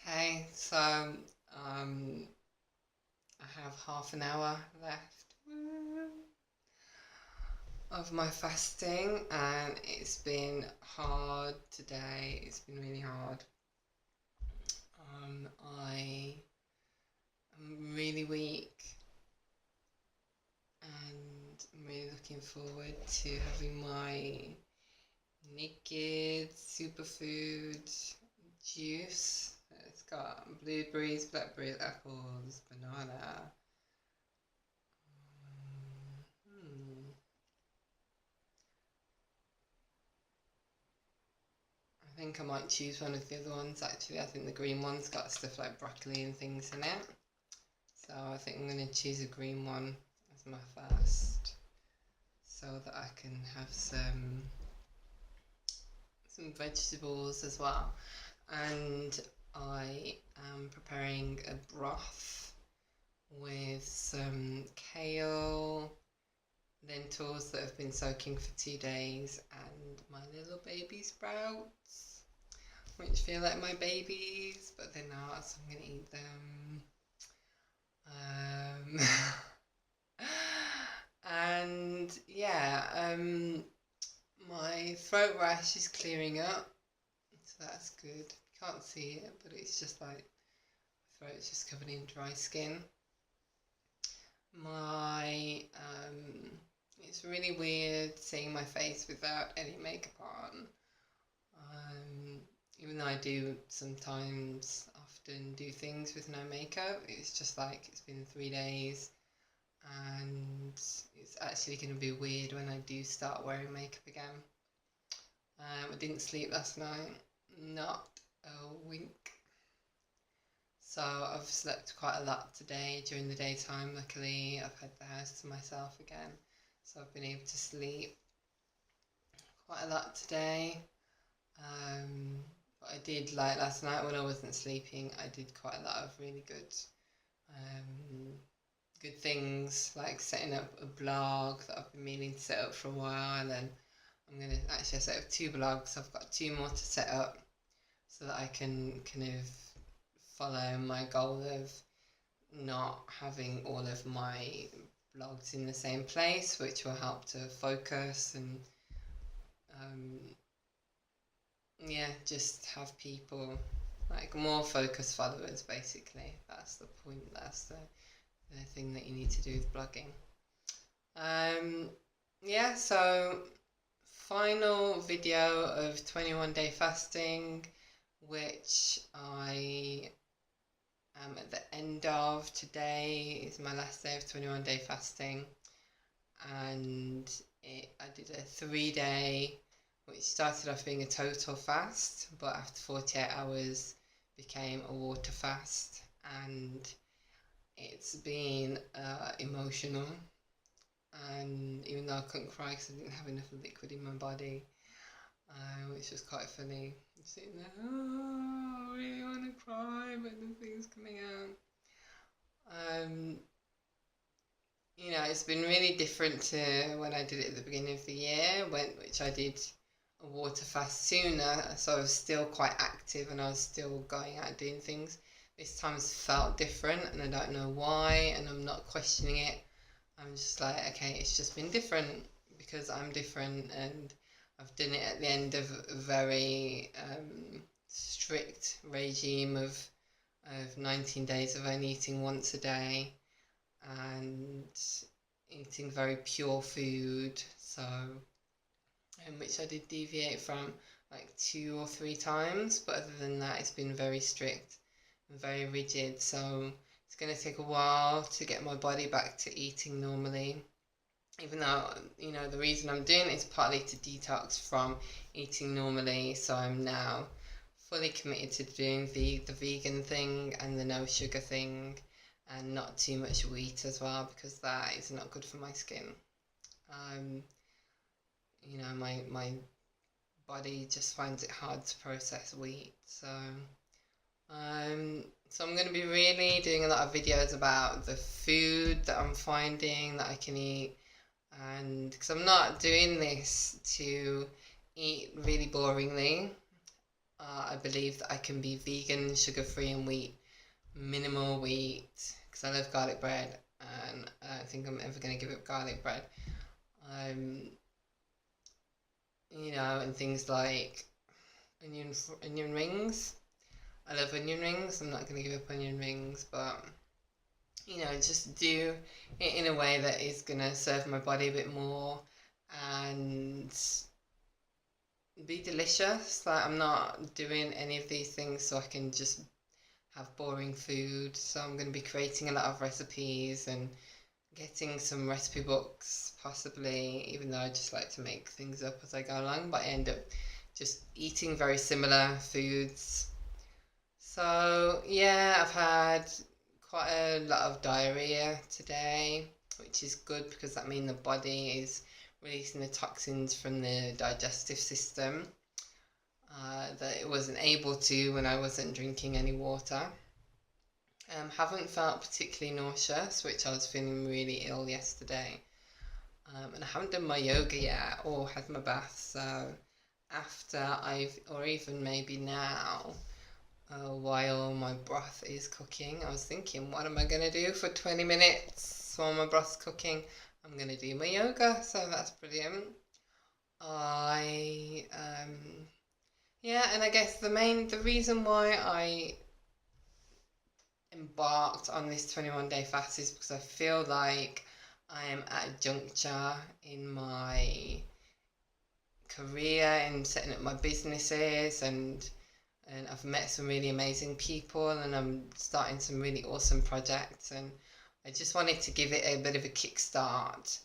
Hey, I have half an hour left of my fasting, and it's been hard today. It's been really hard. I am really weak, and I'm really looking forward to having my naked superfood juice. It's got blueberries, blackberries, apples, banana. Hmm. I think I might choose one of the other ones actually. I think the green one's got stuff like broccoli and things in it. So I think I'm going to choose a green one as my first so that I can have some vegetables as well. And I am preparing a broth with some kale, lentils that have been soaking for 2 days, and my little baby sprouts, which feel like my babies, but they're not, so I'm gonna eat them. Um, and yeah, my throat rash is clearing up, so that's good. You can't see it, but it's just like my throat's just covered in dry skin. My it's really weird seeing my face without any makeup on. Um, Even though I do sometimes often do things with no makeup, it's just like it's been 3 days, and it's actually going to be weird when I do start wearing makeup again. I didn't sleep last night, not a wink. So I've slept quite a lot today during the daytime. Luckily, I've had the house to myself again, so I've been able to sleep quite a lot today. But I did, like last night when I wasn't sleeping, I did quite a lot of really um, good things, like setting up a blog that I've been meaning to set up for a while, and I'm gonna actually set up two blogs. I've got two more to set up so that I can kind of follow my goal of not having all of my blogs in the same place, which will help to focus and um, yeah, just have people like more focused followers basically. That's the point. That's the thing that you need to do with blogging. Um, yeah, so final video of 21 day fasting, which I am at the end of. Today is my last day of 21 day fasting, and I did a 3 day, which started off being a total fast, but after 48 hours became a water fast, and it's been emotional. And even though I couldn't cry because I didn't have enough liquid in my body, which was quite funny. I'm sitting there, oh, I really want to cry, but nothing's coming out. Um, it's been really different to when I did it at the beginning of the year, which I did a water fast sooner, so I was still quite active and I was still going out doing things. This time has felt different, and I don't know why, and I'm not questioning it. I'm just like, okay, it's just been different because I'm different, and I've done it at the end of a very strict regime of 19 days of only eating once a day and eating very pure food. So, which I did deviate from like 2 or 3 times, but other than that, it's been very strict and very rigid. So, it's going to take a while to get my body back to eating normally. Even though, the reason I'm doing it is partly to detox from eating normally. So, I'm now fully committed to doing the vegan thing and the no sugar thing, and not too much wheat as well, because that is not good for my skin. Um, my body just finds it hard to process wheat. So I'm going to be really doing a lot of videos about the food that I'm finding that I can eat, and because I'm not doing this to eat really boringly. I believe that I can be vegan, sugar-free and minimal wheat, because I love garlic bread, and I don't think I'm ever going to give up garlic bread. Um, and things like onion rings. I love onion rings. I'm not going to give up onion rings, but just do it in a way that is going to serve my body a bit more and be delicious. Like, I'm not doing any of these things so I can just have boring food. So I'm going to be creating a lot of recipes and getting some recipe books, possibly, even though I just like to make things up as I go along, but I end up just eating very similar foods. So yeah, I've had quite a lot of diarrhea today, which is good because that means the body is releasing the toxins from the digestive system that it wasn't able to when I wasn't drinking any water. Haven't felt particularly nauseous, which I was feeling really ill yesterday. And I haven't done my yoga yet or had my bath, so or even maybe now, while my broth is cooking, I was thinking, what am I going to do for 20 minutes while my broth's cooking? I'm going to do my yoga, so that's brilliant. And I guess the reason why I embarked on this 21-day fast is because I feel like I am at a juncture in my career in setting up my businesses, and I've met some really amazing people, and I'm starting some really awesome projects, and I just wanted to give it a bit of a kickstart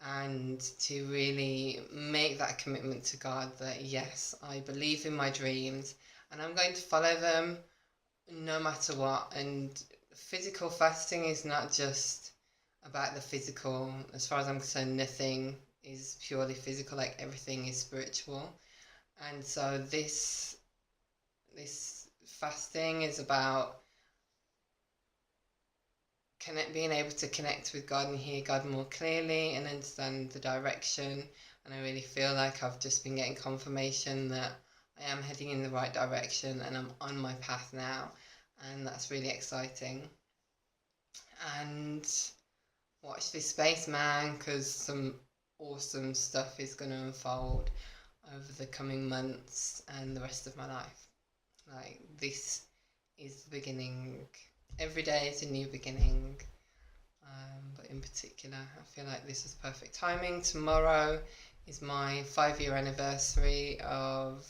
and to really make that commitment to God that yes, I believe in my dreams and I'm going to follow them no matter what. And physical fasting is not just about the physical. As far as I'm concerned, nothing is purely physical, like everything is spiritual. And so this fasting is about being able to connect with God and hear God more clearly and understand the direction. And I really feel like I've just been getting confirmation that I am heading in the right direction and I'm on my path now, and that's really exciting. And watch this space, man, because some awesome stuff is going to unfold over the coming months and the rest of my life. Like, this is the beginning. Every day is a new beginning. But in particular, I feel like this is perfect timing. Tomorrow is my 5-year anniversary of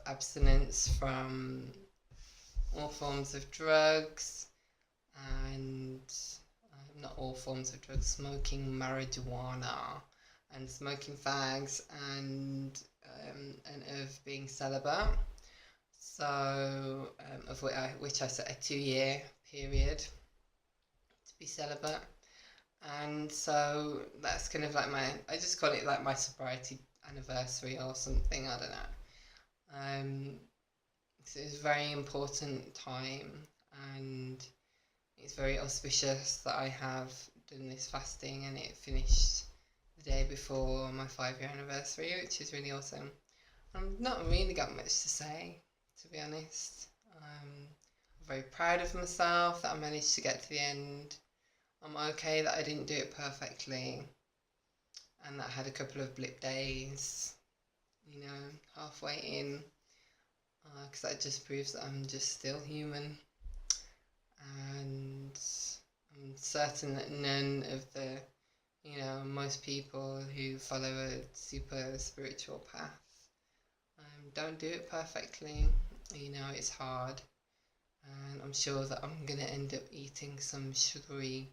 abstinence from all forms of drugs, and not all forms of drugs, smoking marijuana and smoking fags, and of being celibate. So, of which I set a 2-year period to be celibate. And so that's kind of like I just call it like my sobriety anniversary or something, I don't know. So it's a very important time, and it's very auspicious that I have done this fasting and it finished the day before my 5-year anniversary, which is really awesome. I've not really got much to say, to be honest. I'm very proud of myself that I managed to get to the end. I'm okay that I didn't do it perfectly and that I had a couple of blip days, halfway in, because that just proves that I'm just still human. And I'm certain that none of the, most people who follow a super spiritual path don't do it perfectly. It's hard, and I'm sure that I'm going to end up eating some sugary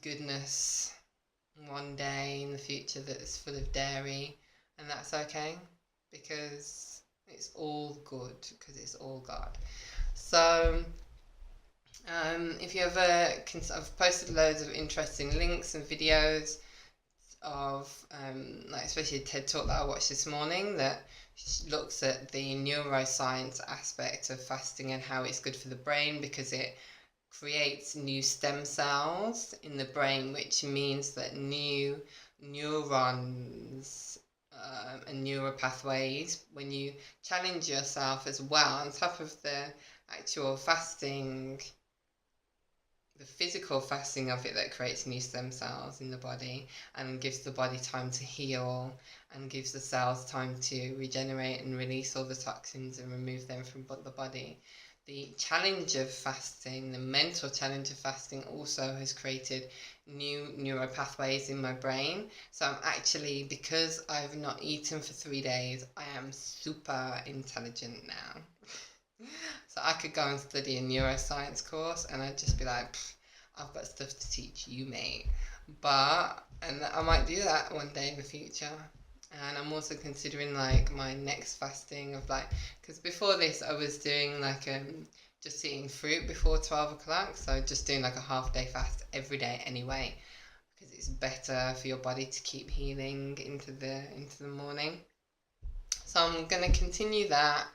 goodness one day in the future that's full of dairy, and that's okay because it's all good, because it's all God. So if you ever I've posted loads of interesting links and videos of especially a TED talk that I watched this morning that looks at the neuroscience aspect of fasting and how it's good for the brain, because it creates new stem cells in the brain, which means that new neurons and neural pathways when you challenge yourself as well, on top of the actual fasting, the physical fasting of it that creates new stem cells in the body and gives the body time to heal and gives the cells time to regenerate and release all the toxins and remove them from the body. The challenge of fasting, the mental challenge of fasting, also has created new neural pathways in my brain. So I'm actually, because I've not eaten for 3 days, I am super intelligent now. So I could go and study a neuroscience course and I'd just be like, I've got stuff to teach you, mate. And I might do that one day in the future. And I'm also considering like my next fasting of like, because before this I was doing like just eating fruit before 12 o'clock. So just doing like a half day fast every day anyway, because it's better for your body to keep healing into the morning. So I'm gonna continue that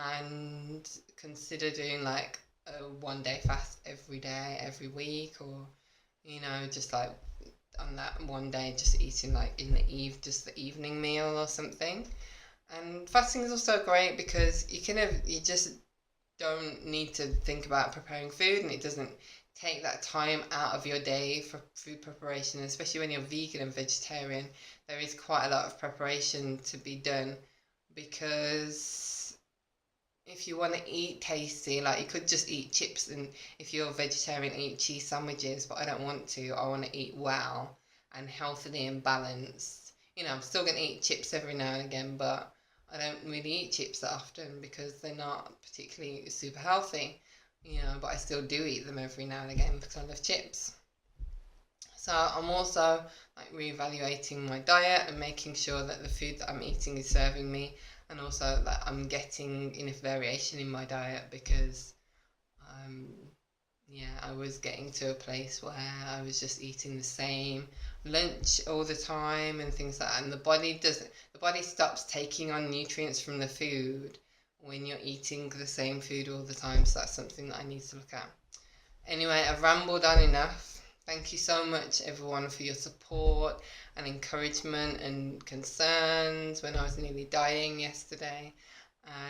and consider doing like a 1 day fast every day, every week, or just like on that one day, just eating like in the just the evening meal or something. And fasting is also great because you just don't need to think about preparing food, and it doesn't take that time out of your day for food preparation, especially when you're vegan and vegetarian. There is quite a lot of preparation to be done, because if you want to eat tasty, like you could just eat chips, and if you're a vegetarian, eat cheese sandwiches, but I don't want to. I want to eat well and healthily and balanced. I'm still going to eat chips every now and again, but I don't really eat chips that often because they're not particularly super healthy, but I still do eat them every now and again because I love chips. So I'm also like reevaluating my diet and making sure that the food that I'm eating is serving me, and also that I'm getting enough variation in my diet, because I was getting to a place where I was just eating the same lunch all the time and things like that, and the body stops taking on nutrients from the food when you're eating the same food all the time. So that's something that I need to look at. Anyway, I've rambled on enough. Thank you so much, everyone, for your support and encouragement and concerns when I was nearly dying yesterday.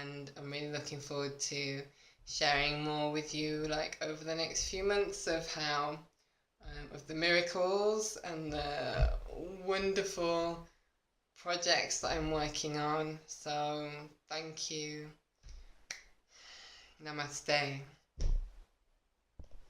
And I'm really looking forward to sharing more with you, like over the next few months, of of the miracles and the wonderful projects that I'm working on. So, thank you. Namaste.